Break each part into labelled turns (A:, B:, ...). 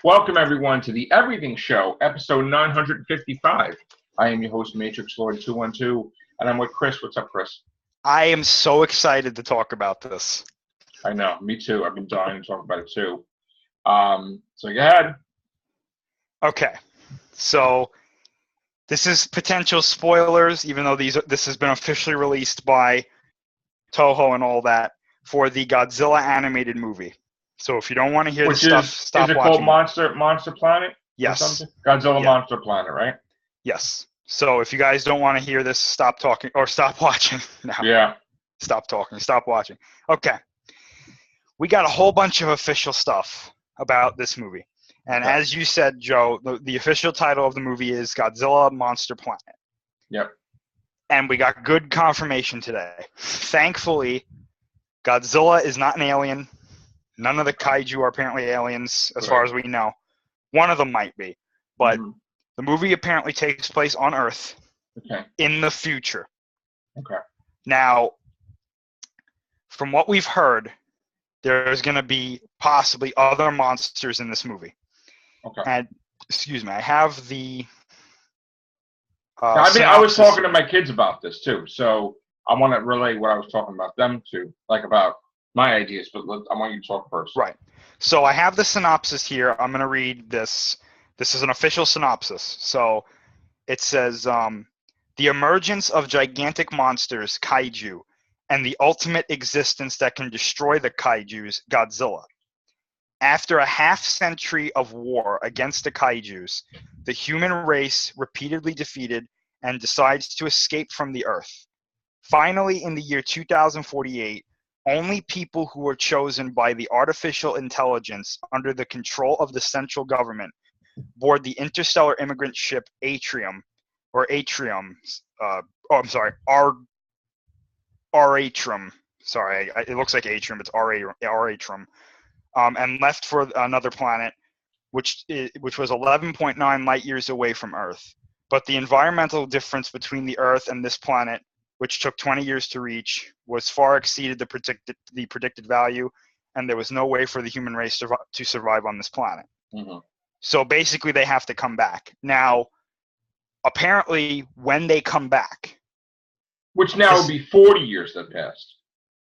A: Welcome, everyone, to the Everything Show, episode 955. I am your host, Matrixlord212, and I'm with Chris. What's up, Chris?
B: I am so excited to talk about this.
A: I know, me too. I've been dying to talk about it, too. So go ahead.
B: Okay, so this is potential spoilers, even though this has been officially released by Toho and all that, for the Godzilla animated movie. So if you don't want to hear
A: Which
B: this stuff, stop
A: watching. Is it
B: watching.
A: called Monster Planet?
B: Yes.
A: Or something? Godzilla Monster Planet, right?
B: Yes. So if you guys don't want to hear this, stop talking or stop watching. No.
A: Yeah.
B: Stop talking. Stop watching. Okay. We got a whole bunch of official stuff about this movie. And as you said, Joe, the official title of the movie is Godzilla Monster Planet.
A: Yep.
B: And we got good confirmation today. Thankfully, Godzilla is not an alien. None of the kaiju are apparently aliens, as far as we know. One of them might be. But the movie apparently takes place on Earth in the future.
A: Okay.
B: Now, from what we've heard, there's going to be possibly other monsters in this movie.
A: Okay.
B: And, excuse me, I have the
A: I was talking to my kids about this, too. So I want to relay what I was talking about them to, like about my ideas, but I want you to talk first.
B: Right. So I have the synopsis here. I'm going to read this. This is an official synopsis. So it says, the emergence of gigantic monsters, kaiju, and the ultimate existence that can destroy the kaijus, Godzilla. After a half-century of war against the kaijus, the human race repeatedly defeated and decides to escape from the Earth. Finally, in the year 2048, only people who are chosen by the artificial intelligence under the control of the central government board the interstellar immigrant ship Atrium, Atrium. Sorry, it looks like Atrium, it's Atrium. And left for another planet, which was 11.9 light years away from Earth. But the environmental difference between the Earth and this planet, which took 20 years to reach, was far exceeded the predicted value, and there was no way for the human race to survive on this planet.
A: Mm-hmm.
B: So basically, they have to come back. Now, apparently, when they come back...
A: Which now would be 40 years that passed.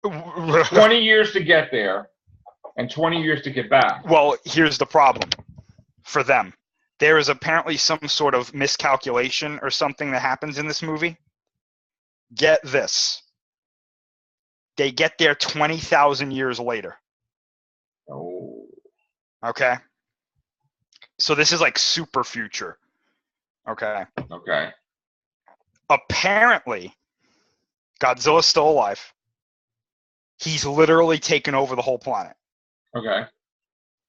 A: 20 years to get there, and 20 years to get back.
B: Well, here's the problem for them. There is apparently some sort of miscalculation or something that happens in this movie. Get this. They get there 20,000 years later.
A: Oh.
B: Okay? So this is like super future. Okay?
A: Okay.
B: Apparently, Godzilla's still alive. He's literally taken over the whole planet.
A: Okay.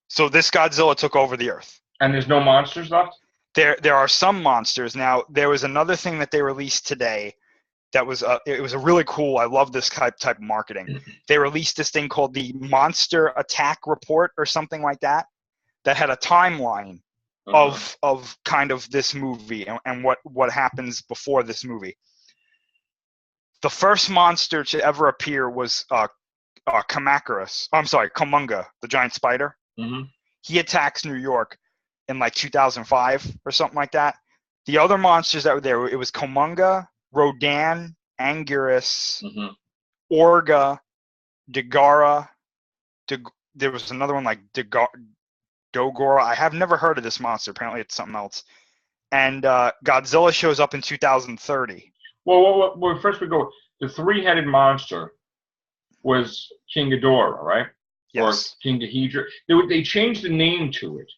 B: So this Godzilla took over the Earth.
A: And there's no monsters left?
B: There are some monsters. Now, there was another thing that they released today that was it was a really cool. I love this type of marketing. They released this thing called the Monster Attack Report or something like that had a timeline of kind of this movie and what happens before this movie. The first monster to ever appear was Kumunga, the giant spider.
A: Mm-hmm.
B: He attacks New York in like 2005 or something like that. The other monsters that were there, it was Kumunga, Rodan, Anguirus, Orga, Dagara. There was another one like Dogora. I have never heard of this monster. Apparently it's something else. And Godzilla shows up in 2030.
A: Well, first we go. The three-headed monster was King Ghidorah, right?
B: Yes.
A: Or King Ghidorah. They changed the name to it.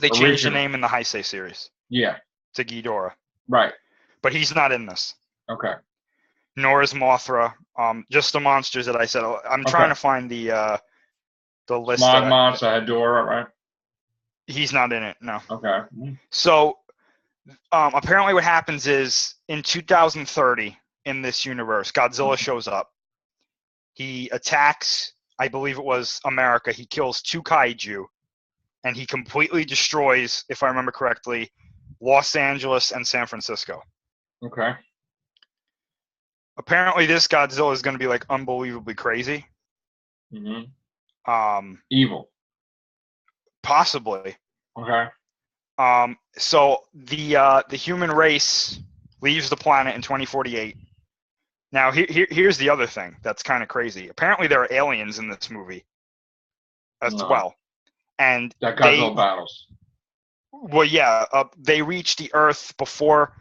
B: They changed the name in the Heisei series.
A: Yeah.
B: To Ghidorah.
A: Right.
B: But he's not in this.
A: Okay.
B: Nor is Mothra. Just the monsters that I said. I'm trying to find the list.
A: Smog Monster, Hedorah, right?
B: He's not in it, no.
A: Okay.
B: So, apparently what happens is, in 2030, in this universe, Godzilla shows up. He attacks, I believe it was America. He kills 2 kaiju, and he completely destroys, if I remember correctly, Los Angeles and San Francisco.
A: Okay.
B: Apparently, this Godzilla is going to be like unbelievably crazy.
A: Mm-hmm. Evil.
B: Possibly.
A: Okay.
B: So the human race leaves the planet in 2048. Now, here's the other thing that's kind of crazy. Apparently, there are aliens in this movie as
A: No.
B: well, and
A: That Godzilla battles.
B: well, yeah, they reach the Earth before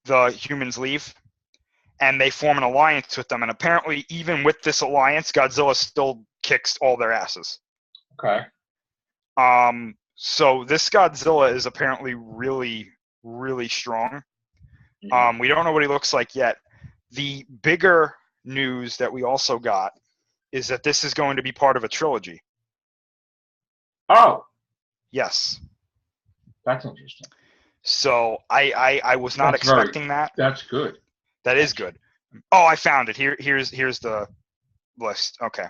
B: the humans leave, and they form an alliance with them. And apparently, even with this alliance, Godzilla still kicks all their asses.
A: Okay.
B: So this Godzilla is apparently really, really strong. We don't know what he looks like yet. The bigger news that we also got is that this is going to be part of a trilogy.
A: Oh.
B: Yes.
A: That's interesting.
B: So I was not expecting that.
A: That's good.
B: That is good. Oh, I found it. Here's the list. Okay.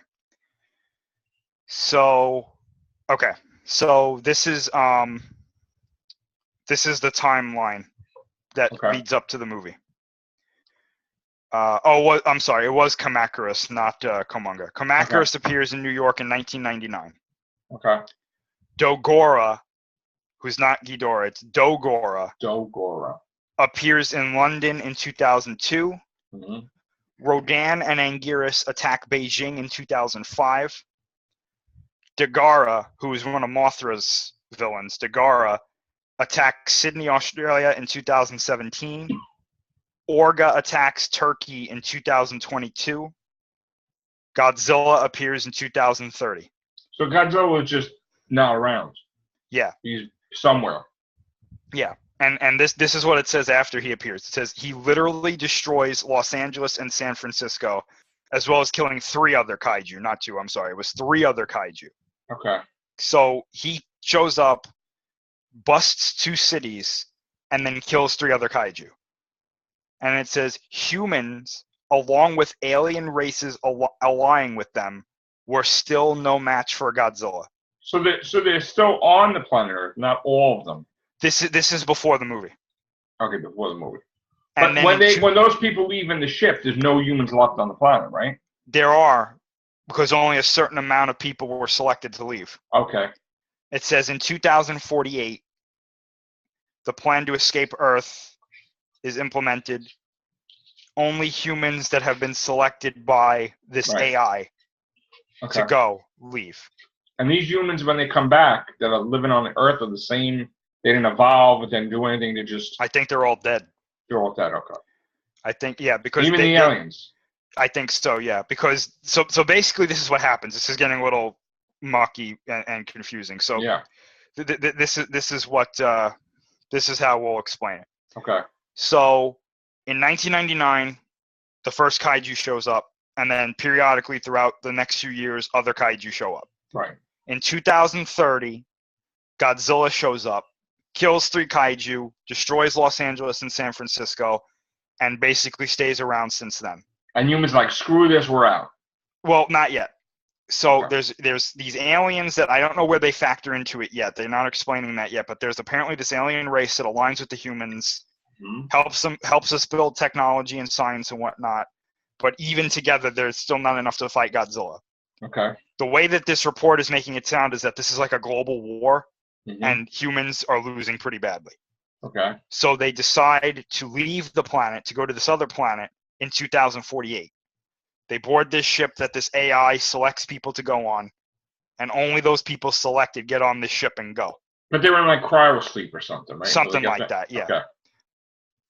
B: So this is the timeline that leads up to the movie. I'm sorry. It was Kamacuras, not Komonga. Kamacuras appears in New York in 1999.
A: Okay.
B: Dogora, who's not Ghidorah, it's Dogora.
A: Dogora
B: appears in London in 2002.
A: Mm-hmm.
B: Rodan and Anguirus attack Beijing in 2005. Dagara, who is one of Mothra's villains, Dagara attacks Sydney, Australia in 2017. Orga attacks Turkey in 2022. Godzilla appears in 2030.
A: So Godzilla is just not around.
B: Yeah.
A: He's somewhere.
B: Yeah. And this is what it says after he appears. It says he literally destroys Los Angeles and San Francisco, as well as killing 3 other kaiju. Not 2, I'm sorry. It was 3 other kaiju.
A: Okay.
B: So he shows up, busts 2 cities, and then kills 3 other kaiju. And it says humans, along with alien races allying with them, were still no match for Godzilla.
A: So they're still on the planet Earth, not all of them.
B: This is before the movie.
A: Okay, before the movie.
B: And
A: but when those people leave in the ship, there's no humans left on the planet, right?
B: There are, because only a certain amount of people were selected to leave.
A: Okay.
B: It says in 2048, the plan to escape Earth is implemented. Only humans that have been selected by this AI to go leave.
A: And these humans, when they come back, that are living on the Earth, are the same. They didn't evolve. They didn't do anything. They just.
B: I think they're all dead.
A: They're all dead. Okay.
B: I think because
A: even the aliens.
B: I think so. Yeah, because so basically this is what happens. This is getting a little mucky and confusing. So
A: yeah,
B: this is how we'll explain it.
A: Okay.
B: So in 1999, the first kaiju shows up, and then periodically throughout the next few years, other kaiju show up.
A: Right.
B: In 2030, Godzilla shows up, kills 3 kaiju, destroys Los Angeles and San Francisco, and basically stays around since then.
A: And humans like, screw this, we're out.
B: Well, not yet. So there's these aliens that I don't know where they factor into it yet. They're not explaining that yet, but there's apparently this alien race that aligns with the humans, helps us build technology and science and whatnot. But even together, there's still not enough to fight Godzilla.
A: Okay.
B: The way that this report is making it sound is that this is like a global war, and humans are losing pretty badly.
A: Okay.
B: So they decide to leave the planet to go to this other planet in 2048. They board this ship that this AI selects people to go on, and only those people selected get on this ship and go.
A: But they were in like cryo sleep or something, right?
B: Something like that, yeah.
A: Okay.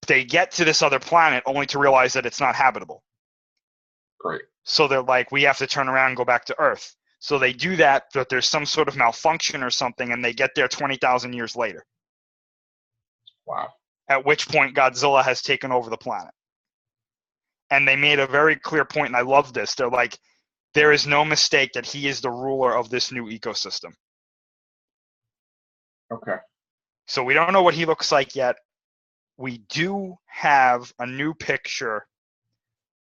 B: They get to this other planet only to realize that it's not habitable.
A: Great.
B: So they're like, we have to turn around and go back to Earth. So they do that, but there's some sort of malfunction or something, and they get there 20,000 years later.
A: Wow.
B: At which point Godzilla has taken over the planet. And they made a very clear point, and I love this. They're like, there is no mistake that he is the ruler of this new ecosystem.
A: Okay.
B: So we don't know what he looks like yet. We do have a new picture,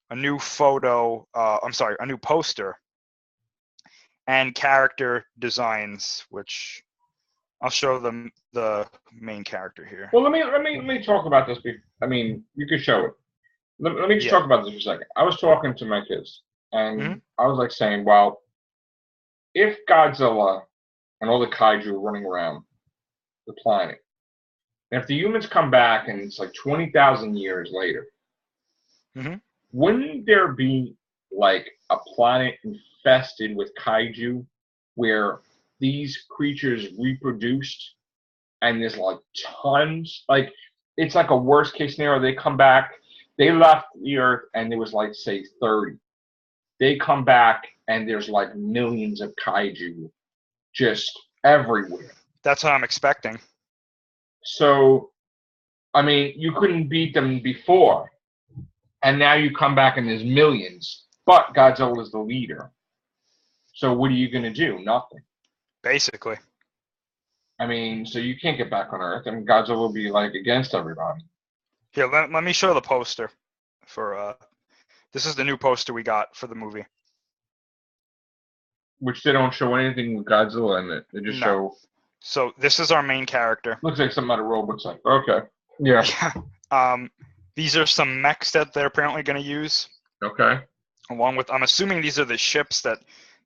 B: a new photo, a new poster, and character designs, which I'll show them the main character here.
A: Well, let me talk about this. I mean, you can show it. Let me just talk about this for a second. I was talking to my kids, and I was like saying, well, if Godzilla and all the kaiju are running around, the planet. And if the humans come back and it's like 20,000 years later,
B: Mm-hmm.
A: wouldn't there be like a planet infested with kaiju where these creatures reproduced and there's like tons? Like, it's like a worst case scenario. They come back, they left the Earth and there was like, say, 30. They come back and there's like millions of kaiju just everywhere.
B: That's what I'm expecting.
A: So, I mean, you couldn't beat them before. And now you come back and there's millions. But Godzilla is the leader. So what are you going to do? Nothing.
B: Basically.
A: I mean, so you can't get back on Earth. And Godzilla will be like against everybody.
B: Here, let me show the poster for this is the new poster we got for the movie.
A: Which they don't show anything with Godzilla in it. They just show.
B: So this is our main character.
A: Looks like something out of Robot's. Okay. Yeah.
B: These are some mechs that they're apparently going to use.
A: Okay.
B: Along with, I'm assuming these are the ships that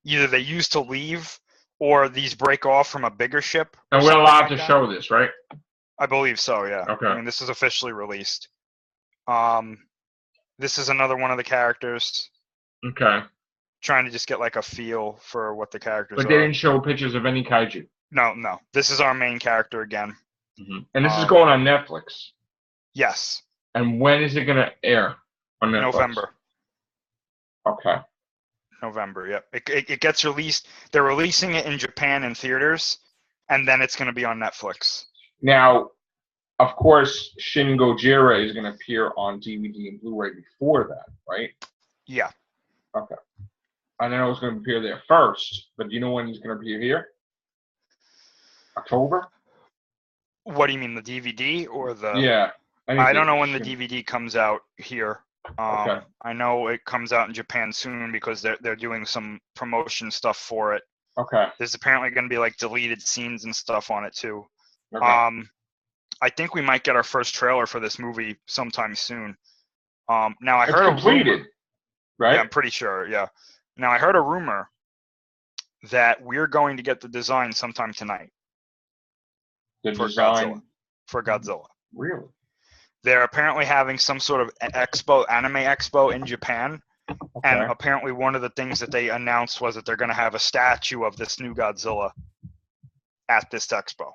B: either they use to leave or these break off from a bigger ship.
A: And we're allowed to show this, right?
B: I believe so, yeah.
A: Okay.
B: I mean, this is officially released. This is another one of the characters.
A: Okay.
B: Trying to just get like a feel for what the characters are.
A: But they didn't show pictures of any kaiju.
B: No. This is our main character again.
A: Mm-hmm. And this is going on Netflix.
B: Yes.
A: And when is it going to air on Netflix?
B: November.
A: Okay.
B: November, yep. It gets released. They're releasing it in Japan in theaters, and then it's going to be on Netflix.
A: Now, of course, Shin Gojira is going to appear on DVD and Blu-ray before that, right?
B: Yeah.
A: Okay. I know it's going to appear there first, but do you know when it's going to appear here? October?
B: What do you mean, the DVD or the?
A: Yeah.
B: I don't know when the DVD comes out here.
A: Okay.
B: I know it comes out in Japan soon because they're doing some promotion stuff for it.
A: Okay.
B: There's apparently going to be like deleted scenes and stuff on it too.
A: Okay.
B: I think we might get our first trailer for this movie sometime soon. Now I heard
A: completed, right?
B: Yeah, I'm pretty sure. Yeah. Now I heard a rumor that we're going to get the design sometime tonight.
A: For Godzilla.
B: For Godzilla.
A: Really?
B: They're apparently having some sort of anime expo in Japan. Okay. And apparently one of the things that they announced was that they're going to have a statue of this new Godzilla at this expo.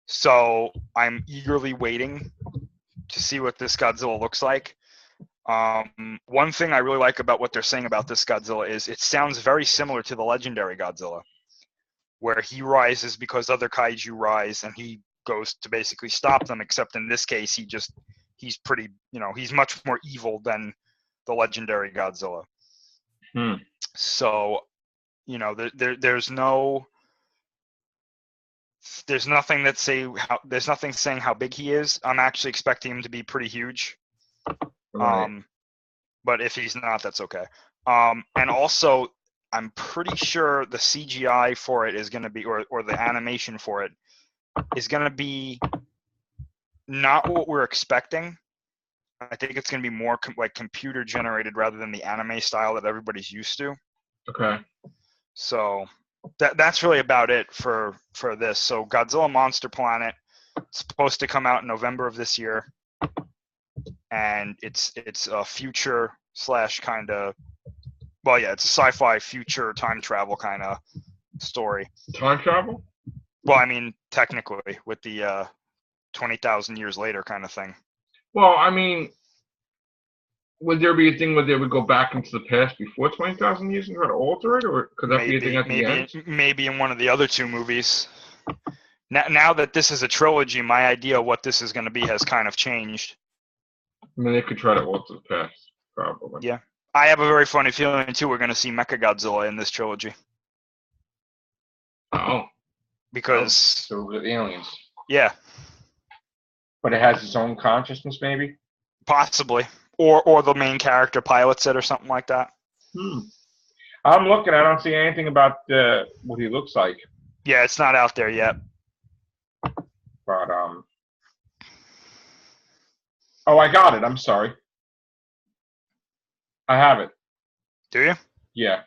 B: So I'm eagerly waiting to see what this Godzilla looks like. One thing I really like about what they're saying about this Godzilla is it sounds very similar to the legendary Godzilla, where he rises because other kaiju rise and he goes to basically stop them, except in this case he's pretty, he's much more evil than the legendary Godzilla. So, there's nothing there's nothing saying how big he is. I'm actually expecting him to be pretty huge. Right. But if he's not, that's okay. And also I'm pretty sure the CGI for it is going to be, or the animation for it is going to be not what we're expecting. I think it's going to be more like computer generated rather than the anime style that everybody's used to.
A: Okay.
B: So that's really about it for this. So Godzilla Monster Planet, it's supposed to come out in November of this year. And it's a future / kind of, well, yeah, it's a sci-fi future time travel kind of story.
A: Time travel?
B: Well, I mean, technically, with the 20,000 years later kind of thing.
A: Well, I mean, would there be a thing where they would go back into the past before 20,000 years and try to alter it, or could that be a thing at the end?
B: Maybe in one of the other two movies. Now that this is a trilogy, my idea of what this is going to be has kind of changed.
A: I mean, they could try to alter the past, probably.
B: Yeah. I have a very funny feeling, too, we're going to see Mechagodzilla in this trilogy.
A: Oh.
B: Because...
A: So the aliens.
B: Yeah.
A: But it has its own consciousness, maybe?
B: Possibly. Or the main character pilots it or something like that.
A: I'm looking. I don't see anything about what he looks like.
B: Yeah, it's not out there yet.
A: But, oh, I got it. I'm sorry. I have it.
B: Do you?
A: Yeah.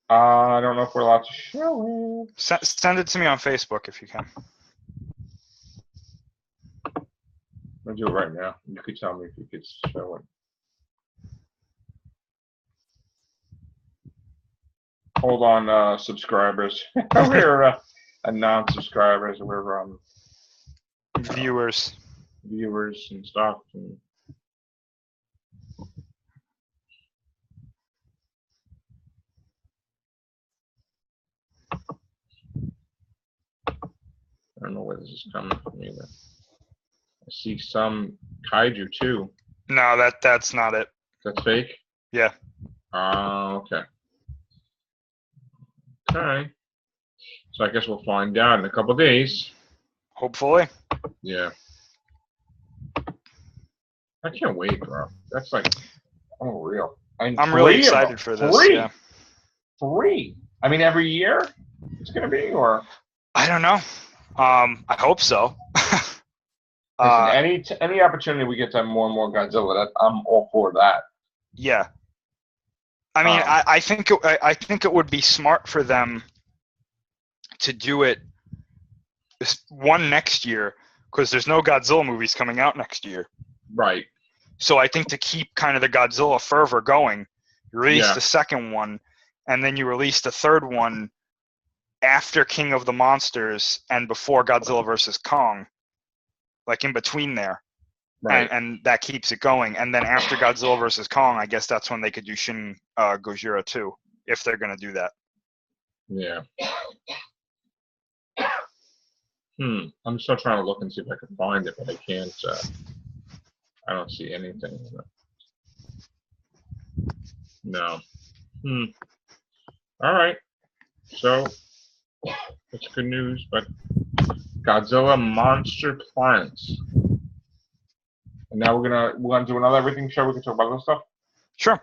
A: I don't know if we're allowed to show it.
B: Send it to me on Facebook if you can.
A: I'll do it right now. You could tell me if you could show it. Hold on, subscribers. We're non-subscribers. We're
B: Viewers.
A: viewers and stuff. And I don't know where this is coming from either. I see some kaiju too.
B: No, that's not it.
A: That's fake?
B: Yeah.
A: Okay. Okay. So I guess we'll find out in a couple days.
B: Hopefully.
A: Yeah. I can't wait, bro. That's like unreal.
B: I'm really excited for this.
A: Three.
B: Yeah.
A: 3. I mean, every year it's gonna be, or
B: I don't know. I hope so.
A: listen, any opportunity we get to have more and more Godzilla, I'm all for that.
B: Yeah. I mean, I think it would be smart for them to do it one next year because there's no Godzilla movies coming out next year.
A: Right.
B: So I think to keep kind of the Godzilla fervor going, you release the second one, and then you release the third one after King of the Monsters and before Godzilla vs. Kong, like in between there.
A: Right.
B: And that keeps it going. And then after Godzilla vs. Kong, I guess that's when they could do Shin Gojira 2, if they're going to do that.
A: Yeah. I'm still trying to look and see if I can find it, but I can't. I don't see anything. No. All right. So it's good news, but Godzilla Monster Planets. And now we're gonna do another everything show. We can talk about this stuff.
B: Sure.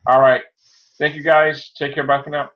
A: All right. Thank you guys. Take care. Bye for now.